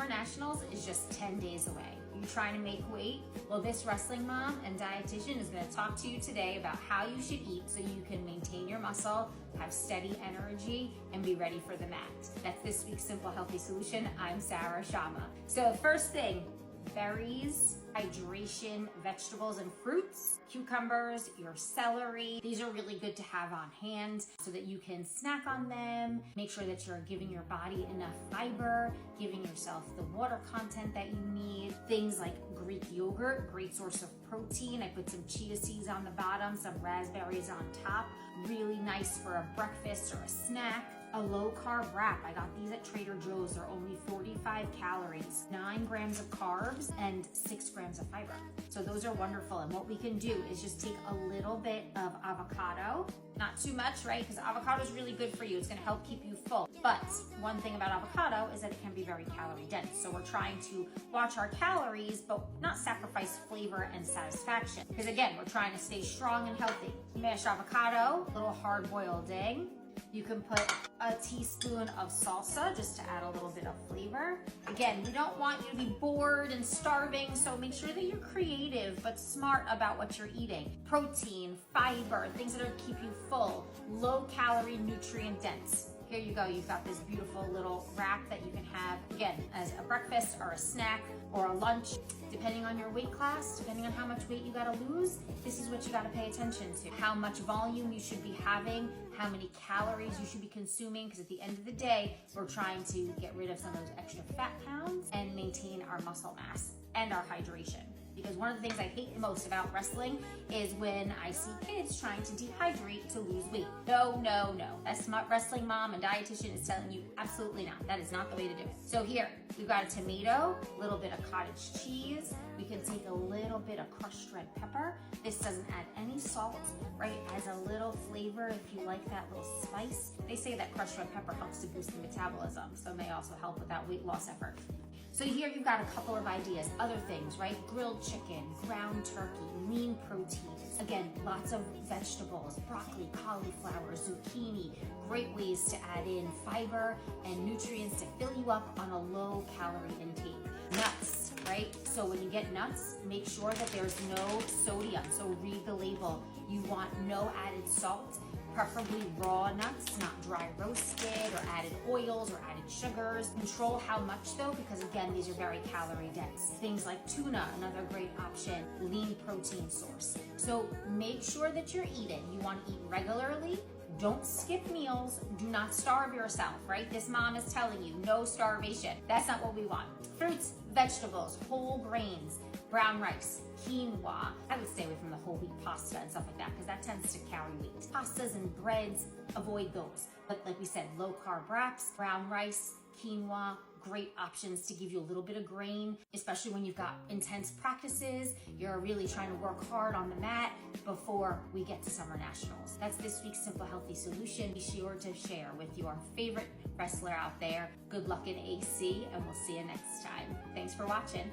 Summer Nationals is just 10 days away. You're trying to make weight? Well, this wrestling mom and dietitian is going to talk to you today about how you should eat so you can maintain your muscle, have steady energy, and be ready for the mat. That's this week's Simple Healthy Solution. I'm Sarah Sharma. So first thing, berries, hydration, vegetables and fruits, cucumbers, your celery. These are really good to have on hand so that you can snack on them. Make sure that you're giving your body enough fiber, giving yourself the water content that you need. Things like Greek yogurt, great source of protein. I put some chia seeds on the bottom, some raspberries on top. Really nice for a breakfast or a snack. A low carb wrap. I got these at Trader Joe's. They're only 45 calories, 9 grams of carbs, and 6 grams of fiber. So those are wonderful. And what we can do is just take a little bit of avocado, not too much, right? Because avocado is really good for you. It's gonna help keep you full. But one thing about avocado is that it can be very calorie dense. So we're trying to watch our calories, but not sacrifice flavor and satisfaction. Because again, we're trying to stay strong and healthy. Mashed avocado, a little hard-boiled egg. You can put a teaspoon of salsa just to add a little bit of flavor. Again, we don't want you to be bored and starving, so make sure that you're creative but smart about what you're eating. Protein, fiber, things that are keep you full, low calorie, nutrient dense. Here you go, you've got this beautiful little wrap that you can have, again, as a breakfast or a snack or a lunch. Depending on your weight class, depending on how much weight you gotta lose, this is what you gotta pay attention to. How much volume you should be having, how many calories you should be consuming, because at the end of the day, we're trying to get rid of some of those extra fat pounds and maintain our muscle mass and our hydration. Because one of the things I hate the most about wrestling is when I see kids trying to dehydrate to lose weight. No, no, no. That smart wrestling mom and dietitian is telling you absolutely not. That is not the way to do it. So here, we've got a tomato, a little bit of cottage cheese. We can take a little bit of crushed red pepper. This doesn't add any salt, right? Adds a little flavor if you like that little spice. They say that crushed red pepper helps to boost the metabolism, so it may also help with that weight loss effort. So here you've got a couple of ideas, other things, right? Grilled chicken, ground turkey, lean proteins. Again, lots of vegetables, broccoli, cauliflower, zucchini. Great ways to add in fiber and nutrients to fill you up on a low calorie intake. Nuts, right? So when you get nuts, make sure that there's no sodium. So read the label. You want no added salt. Preferably raw nuts, not dry roasted or added oils or added sugars. Control how much though, because again, these are very calorie dense. Things like tuna, another great option, lean protein source. So make sure that you're eating. You want to eat regularly. Don't skip meals. Do not starve yourself, right? This mom is telling you no starvation. That's not what we want. Fruits, vegetables, whole grains, brown rice, quinoa. I would stay away from the whole wheat pasta and stuff like that because that tends to carry weight. Pastas and breads, avoid those. But like we said, low carb wraps, brown rice, quinoa, great options to give you a little bit of grain, especially when you've got intense practices, you're really trying to work hard on the mat before we get to Summer Nationals. That's this week's Simple Healthy Solution. Be sure to share with your favorite wrestler out there. Good luck in AC, and we'll see you next time. Thanks for watching.